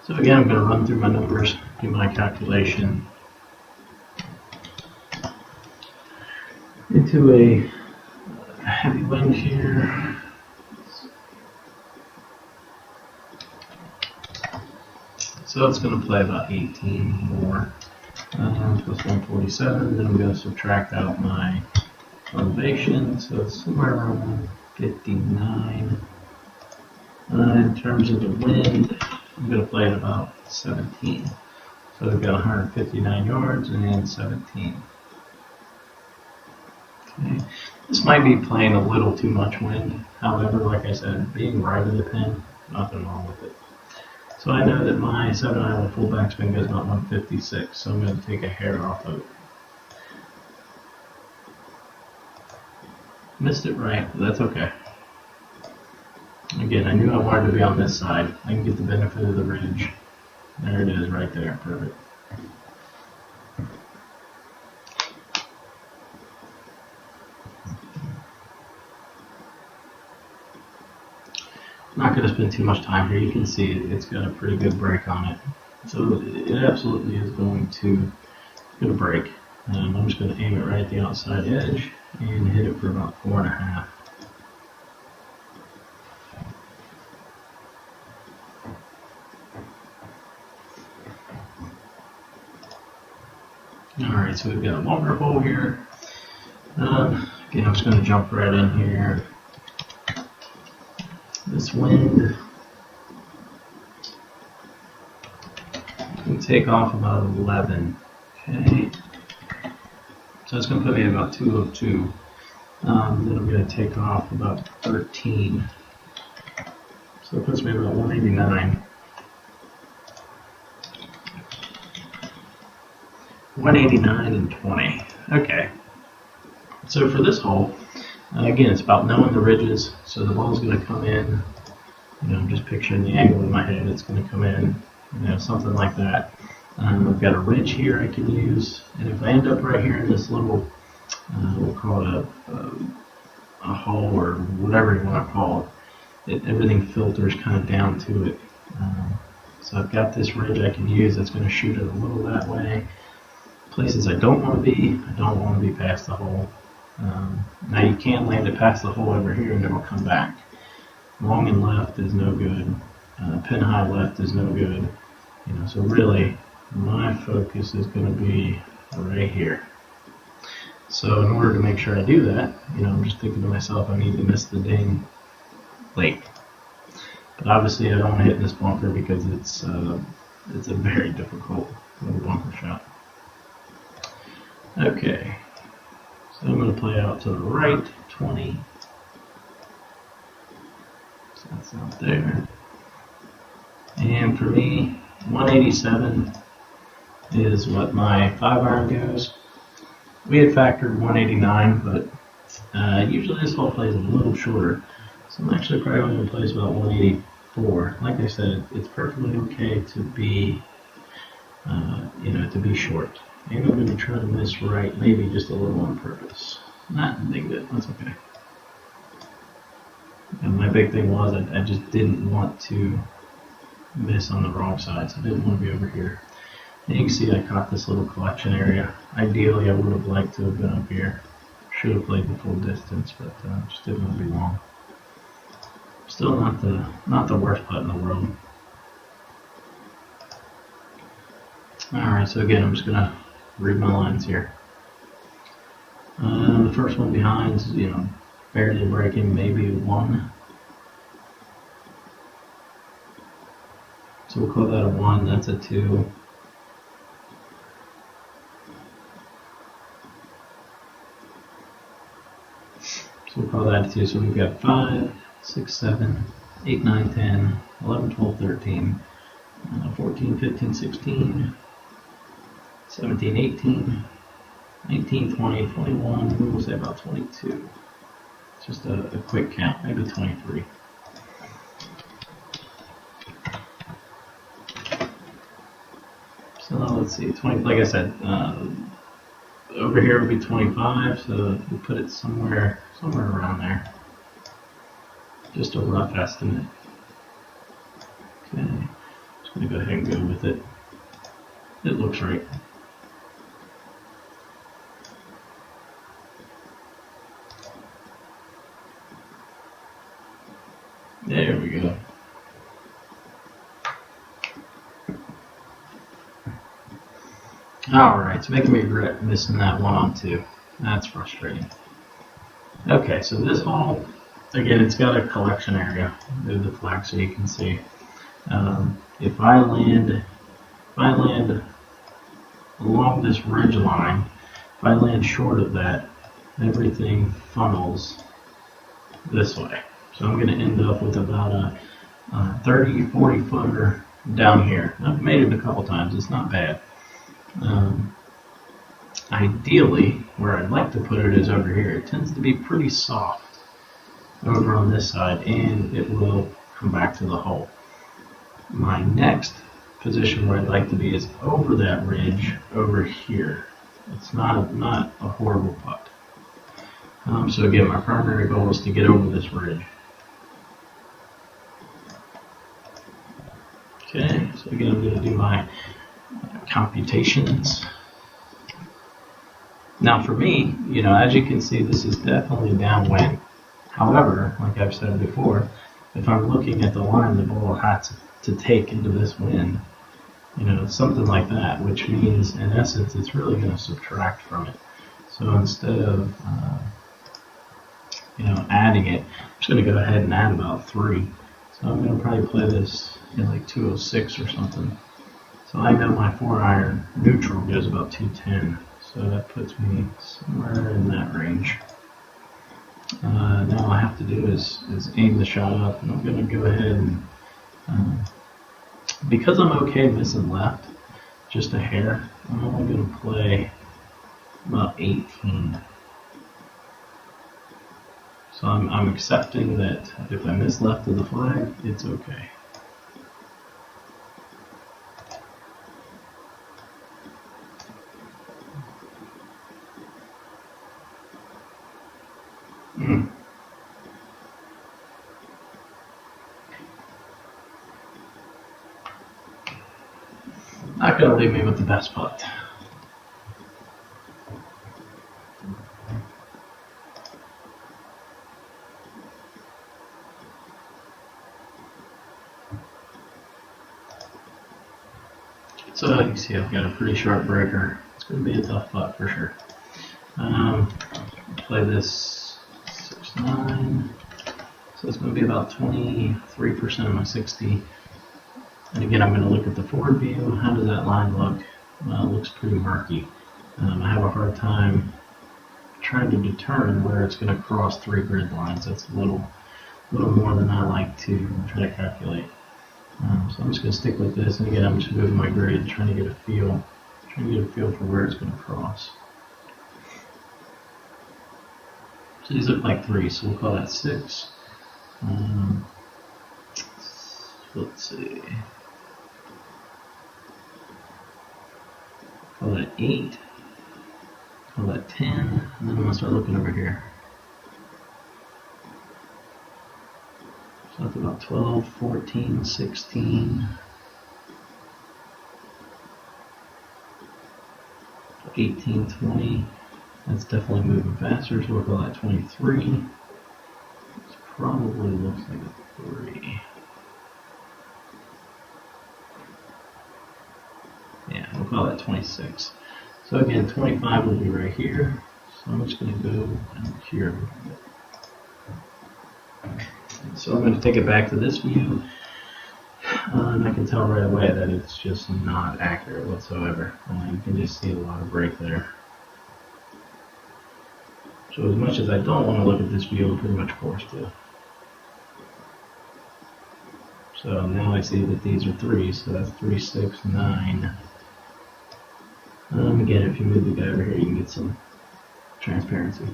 So again, I'm going to run through my numbers, do my calculation into a heavy wind here. So it's going to play about 18 more, plus 147. Then I'm going to subtract out my elevation, so it's somewhere around 59. In terms of the wind, I'm going to play at about 17. So we've got 159 yards and 17. Okay. This might be playing a little too much wind. However, like I said, being right of the pin, nothing wrong with it. So I know that my 7-island full backspin goes about 156, so I'm going to take a hair off of it. Missed it right, but that's okay. Again, I knew I wanted to be on this side. I can get the benefit of the ridge. There it is, right there, perfect. Not going to spend too much time here. You can see it's got a pretty good break on it. So it absolutely is going to break. I'm just going to aim it right at the outside edge and hit it for about 4.5. Alright, so we've got a longer hole here. Again, I'm just going to jump right in here. This wind can take off about 11. Okay, so it's going to put me at about 202. Then I'm going to take off about 13. So it puts me about 189. 189 and 20. Okay. So for this hole, again, it's about knowing the ridges. So the ball's going to come in. I'm just picturing the angle in my head. It's going to come in, something like that. I've got a ridge here I can use, and if I end up right here in this little, we'll call it a hole or whatever you want to call it, everything filters kind of down to it. So I've got this ridge I can use that's going to shoot it a little that way. Places I don't want to be past the hole. Now you can land it past the hole over here and it will come back. Long and left is no good. Pin high left is no good. So really my focus is going to be right here. So in order to make sure I do that, I'm just thinking to myself, I need to miss the ding late. But obviously I don't want to hit this bunker because it's a very difficult little bunker shot. Okay, so I'm going to play out to the right, 20. So that's out there. And for me, 187 is what my 5-iron goes. We had factored 189, but usually this hole plays a little shorter. So I'm actually probably going to place about 184. Like I said, it's perfectly okay to be, to be short. And I'm going to try to miss right, maybe just a little on purpose. Not a big deal, that's okay. And my big thing was I just didn't want to miss on the wrong side, so I didn't want to be over here. And you can see I caught this little collection area. Ideally, I would have liked to have been up here. Should have played the full distance, but just didn't want to be long. Still not the worst putt in the world. Alright, so again, I'm just going to read my lines here. The first one behind is, barely breaking, maybe 1. So we'll call that a 1, that's a 2. So we'll call that a 2. So we've got 5, 6, 7, 8, 9, 10, 11, 12, 13, 14, 15, 16, 17, 18, 19, 20, 21, we'll say about 22. It's just a quick count, maybe 23. So let's see, 20, like I said, over here would be 25, so we put it somewhere around there. Just a rough estimate. Okay, just going to go ahead and go with it. It looks right. There we go. Alright, it's making me regret missing that one on 2. That's frustrating. Okay, so this hole, again, it's got a collection area. Move the flag so you can see. If I land along this ridge line, if I land short of that, everything funnels this way. So I'm going to end up with about a 30, 40 footer down here. I've made it a couple times. It's not bad. Ideally, where I'd like to put it is over here. It tends to be pretty soft over on this side, and it will come back to the hole. My next position where I'd like to be is over that ridge over here. It's not a horrible putt. So again, my primary goal is to get over this ridge. Okay, so again, I'm going to do my computations. Now for me, as you can see, this is definitely downwind. However, like I've said before, if I'm looking at the line the ball has to take into this wind, something like that, which means in essence it's really going to subtract from it. So instead of adding it, I'm just going to go ahead and add about 3. So I'm going to probably play this in like 206 or something. So I know my 4-iron neutral goes about 210. So that puts me somewhere in that range. Now all I have to do is aim the shot up, and I'm going to go ahead and, because I'm okay missing left, just a hair, I'm only going to play about 18. So I'm accepting that if I miss left of the flag, it's okay. Not going to leave me with the best putt. So you see I've got a pretty sharp breaker. It's going to be a tough putt for sure. Play this 6-9. So it's going to be about 23% of my 60. And again, I'm going to look at the forward view. How does that line look? Well, it looks pretty murky. I have a hard time trying to determine where it's going to cross 3 grid lines. That's a little more than I like to try to calculate. So I'm just going to stick with this. And again, I'm just moving my grid, trying to get a feel for where it's going to cross. So these look like 3, so we'll call that 6. Let's see. Call that 8. Call that 10. And then I'm going to start looking over here. So that's about 12, 14, 16. 18, 20. That's definitely moving faster, so we'll call that 23. This probably looks like a 3. Yeah, we'll call that 26. So again, 25 will be right here. So I'm just going to go here. So I'm going to take it back to this view. And I can tell right away that it's just not accurate whatsoever. You can just see a lot of break there. So as much as I don't want to look at this view, I'm pretty much forced to. So now I see that these are 3s, so that's 3, 6, 9. Again, if you move the guy over here, you can get some transparency.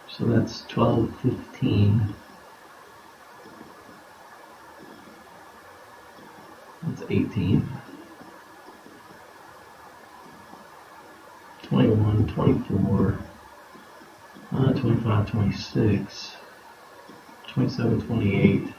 So that's 12, 15. That's 18. 21, 24, 25, 26, 27, 28.